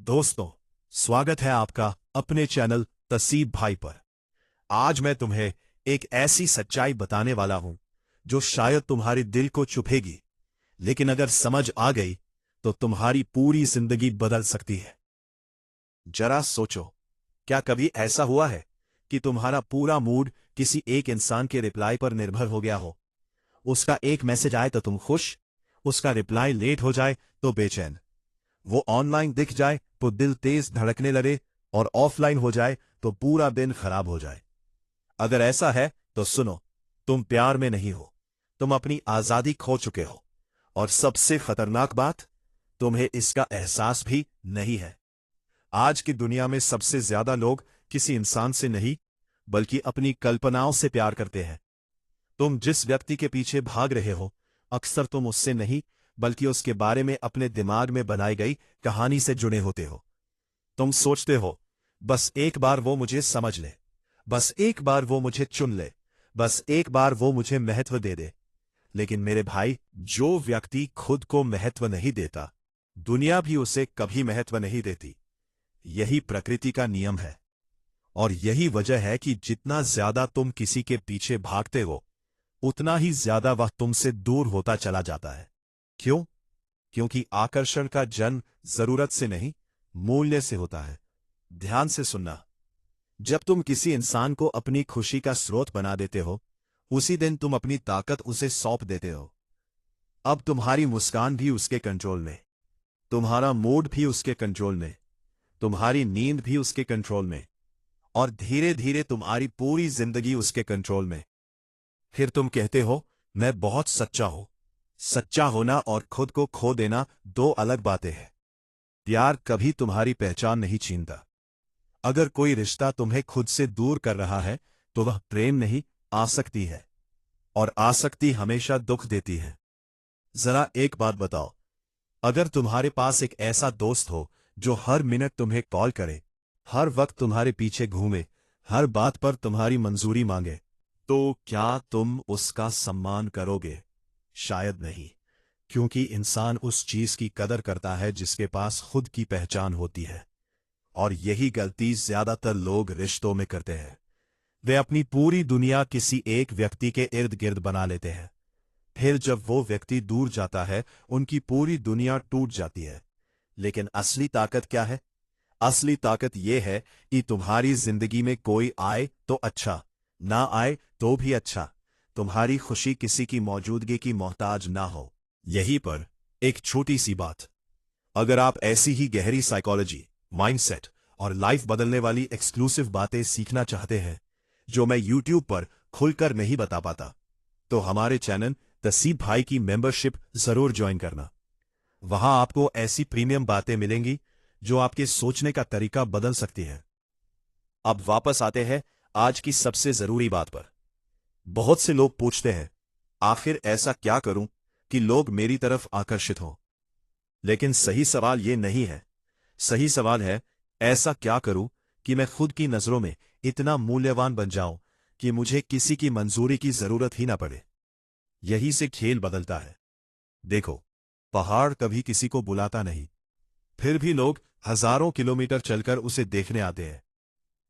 दोस्तों, स्वागत है आपका अपने चैनल तसीब भाई पर। आज मैं तुम्हें एक ऐसी सच्चाई बताने वाला हूं जो शायद तुम्हारे दिल को चुभेगी, लेकिन अगर समझ आ गई तो तुम्हारी पूरी जिंदगी बदल सकती है। जरा सोचो, क्या कभी ऐसा हुआ है कि तुम्हारा पूरा मूड किसी एक इंसान के रिप्लाई पर निर्भर हो गया हो? उसका एक मैसेज आए तो तुम खुश, उसका रिप्लाई लेट हो जाए तो बेचैन, वो ऑनलाइन दिख जाए तो दिल तेज धड़कने लगे और ऑफलाइन हो जाए तो पूरा दिन खराब हो जाए। अगर ऐसा है तो सुनो, तुम प्यार में नहीं हो, तुम अपनी आजादी खो चुके हो। और सबसे खतरनाक बात, तुम्हें इसका एहसास भी नहीं है। आज की दुनिया में सबसे ज्यादा लोग किसी इंसान से नहीं बल्कि अपनी कल्पनाओं से प्यार करते हैं। तुम जिस व्यक्ति के पीछे भाग रहे हो, अक्सर तुम उससे नहीं बल्कि उसके बारे में अपने दिमाग में बनाई गई कहानी से जुड़े होते हो। तुम सोचते हो, बस एक बार वो मुझे समझ ले, बस एक बार वो मुझे चुन ले, बस एक बार वो मुझे महत्व दे दे। लेकिन मेरे भाई, जो व्यक्ति खुद को महत्व नहीं देता, दुनिया भी उसे कभी महत्व नहीं देती। यही प्रकृति का नियम है। और यही वजह है कि जितना ज्यादा तुम किसी के पीछे भागते हो, उतना ही ज्यादा वह तुमसे दूर होता चला जाता है। क्यों? क्योंकि आकर्षण का जन्म जरूरत से नहीं, मूल्य से होता है। ध्यान से सुनना, जब तुम किसी इंसान को अपनी खुशी का स्रोत बना देते हो, उसी दिन तुम अपनी ताकत उसे सौंप देते हो। अब तुम्हारी मुस्कान भी उसके कंट्रोल में, तुम्हारा मूड भी उसके कंट्रोल में, तुम्हारी नींद भी उसके कंट्रोल में, और धीरे धीरे तुम्हारी पूरी जिंदगी उसके कंट्रोल में। फिर तुम कहते हो, मैं बहुत सच्चा हूं। सच्चा होना और खुद को खो देना दो अलग बातें हैं। प्यार कभी तुम्हारी पहचान नहीं छीनता। अगर कोई रिश्ता तुम्हें खुद से दूर कर रहा है तो वह प्रेम नहीं, आसक्ति है। और आसक्ति हमेशा दुख देती है। जरा एक बात बताओ, अगर तुम्हारे पास एक ऐसा दोस्त हो जो हर मिनट तुम्हें कॉल करे, हर वक्त तुम्हारे पीछे घूमे, हर बात पर तुम्हारी मंजूरी मांगे, तो क्या तुम उसका सम्मान करोगे? शायद नहीं, क्योंकि इंसान उस चीज की कदर करता है जिसके पास खुद की पहचान होती है। और यही गलती ज्यादातर लोग रिश्तों में करते हैं। वे अपनी पूरी दुनिया किसी एक व्यक्ति के इर्द गिर्द बना लेते हैं। फिर जब वो व्यक्ति दूर जाता है, उनकी पूरी दुनिया टूट जाती है। लेकिन असली ताकत क्या है? असली ताकत यह है कि तुम्हारी जिंदगी में कोई आए तो अच्छा, ना आए तो भी अच्छा। तुम्हारी खुशी किसी की मौजूदगी की मोहताज ना हो। यहीं पर एक छोटी सी बात, अगर आप ऐसी ही गहरी साइकोलॉजी, माइंडसेट और लाइफ बदलने वाली एक्सक्लूसिव बातें सीखना चाहते हैं जो मैं यूट्यूब पर खुलकर नहीं बता पाता, तो हमारे चैनल तसीब भाई की मेंबरशिप जरूर ज्वाइन करना। वहां आपको ऐसी प्रीमियम बातें मिलेंगी जो आपके सोचने का तरीका बदल सकती है। अब वापस आते हैं आज की सबसे जरूरी बात पर। बहुत से लोग पूछते हैं, आखिर ऐसा क्या करूं कि लोग मेरी तरफ आकर्षित हों? लेकिन सही सवाल यह नहीं है। सही सवाल है, ऐसा क्या करूं कि मैं खुद की नजरों में इतना मूल्यवान बन जाऊं कि मुझे किसी की मंजूरी की जरूरत ही ना पड़े। यही से खेल बदलता है। देखो, पहाड़ कभी किसी को बुलाता नहीं, फिर भी लोग हजारों किलोमीटर चलकर उसे देखने आते हैं।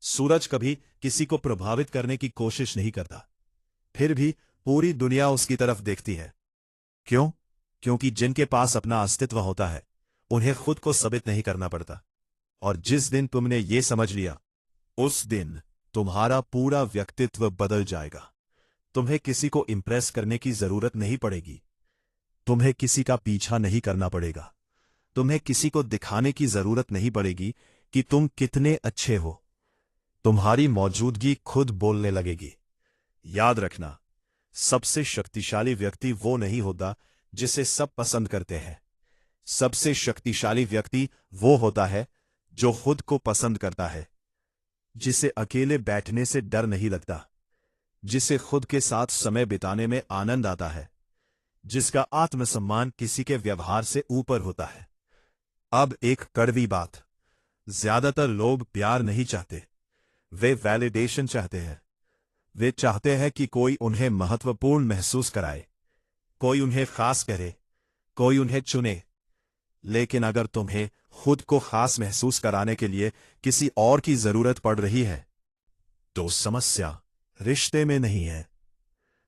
सूरज कभी किसी को प्रभावित करने की कोशिश नहीं करता, फिर भी पूरी दुनिया उसकी तरफ देखती है। क्यों? क्योंकि जिनके पास अपना अस्तित्व होता है, उन्हें खुद को साबित नहीं करना पड़ता। और जिस दिन तुमने ये समझ लिया, उस दिन तुम्हारा पूरा व्यक्तित्व बदल जाएगा। तुम्हें किसी को इंप्रेस करने की जरूरत नहीं पड़ेगी। तुम्हें किसी का पीछा नहीं करना पड़ेगा। तुम्हें किसी को दिखाने की जरूरत नहीं पड़ेगी कि तुम कितने अच्छे हो। तुम्हारी मौजूदगी खुद बोलने लगेगी। याद रखना, सबसे शक्तिशाली व्यक्ति वो नहीं होता जिसे सब पसंद करते हैं। सबसे शक्तिशाली व्यक्ति वो होता है जो खुद को पसंद करता है, जिसे अकेले बैठने से डर नहीं लगता, जिसे खुद के साथ समय बिताने में आनंद आता है, जिसका आत्मसम्मान किसी के व्यवहार से ऊपर होता है। अब एक कड़वी बात, ज्यादातर लोग प्यार नहीं चाहते, वे वैलिडेशन चाहते हैं। वे चाहते हैं कि कोई उन्हें महत्वपूर्ण महसूस कराए, कोई उन्हें खास करे, कोई उन्हें चुने। लेकिन अगर तुम्हें खुद को खास महसूस कराने के लिए किसी और की जरूरत पड़ रही है, तो समस्या रिश्ते में नहीं है,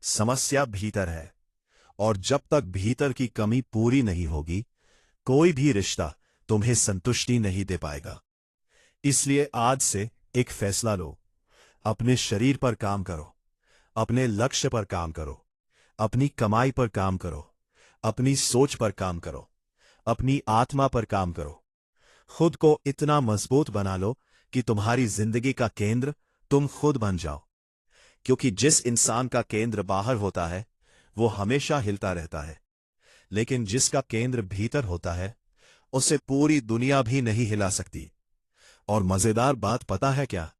समस्या भीतर है। और जब तक भीतर की कमी पूरी नहीं होगी, कोई भी रिश्ता तुम्हें संतुष्टि नहीं दे पाएगा। इसलिए आज से एक फैसला लो, अपने शरीर पर काम करो, अपने लक्ष्य पर काम करो, अपनी कमाई पर काम करो, अपनी सोच पर काम करो, अपनी आत्मा पर काम करो। खुद को इतना मजबूत बना लो कि तुम्हारी जिंदगी का केंद्र तुम खुद बन जाओ। क्योंकि जिस इंसान का केंद्र बाहर होता है वो हमेशा हिलता रहता है, लेकिन जिसका केंद्र भीतर होता है उसे पूरी दुनिया भी नहीं हिला सकती। और मजेदार बात पता है क्या?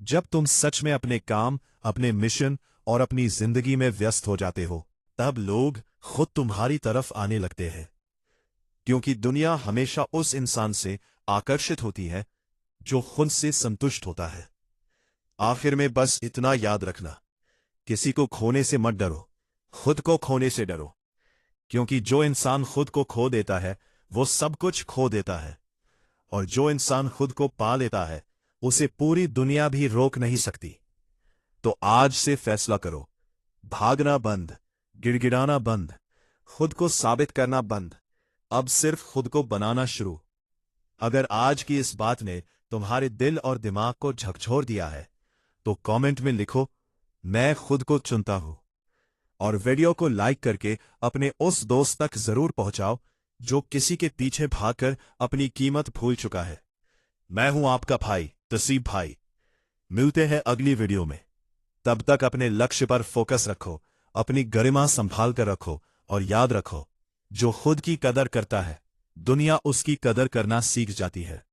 जब तुम सच में अपने काम, अपने मिशन और अपनी जिंदगी में व्यस्त हो जाते हो, तब लोग खुद तुम्हारी तरफ आने लगते हैं। क्योंकि दुनिया हमेशा उस इंसान से आकर्षित होती है जो खुद से संतुष्ट होता है। आखिर में बस इतना याद रखना, किसी को खोने से मत डरो, खुद को खोने से डरो। क्योंकि जो इंसान खुद को खो देता है वो सब कुछ खो देता है, और जो इंसान खुद को पा लेता है उसे पूरी दुनिया भी रोक नहीं सकती। तो आज से फैसला करो, भागना बंद, गिड़गिड़ाना बंद, खुद को साबित करना बंद, अब सिर्फ खुद को बनाना शुरू। अगर आज की इस बात ने तुम्हारे दिल और दिमाग को झकझोर दिया है तो कमेंट में लिखो, मैं खुद को चुनता हूं। और वीडियो को लाइक करके अपने उस दोस्त तक जरूर पहुंचाओ जो किसी के पीछे भागकर अपनी कीमत भूल चुका है। मैं हूं आपका भाई तसीब भाई। मिलते हैं अगली वीडियो में। तब तक अपने लक्ष्य पर फोकस रखो, अपनी गरिमा संभाल कर रखो, और याद रखो, जो खुद की कदर करता है दुनिया उसकी कदर करना सीख जाती है।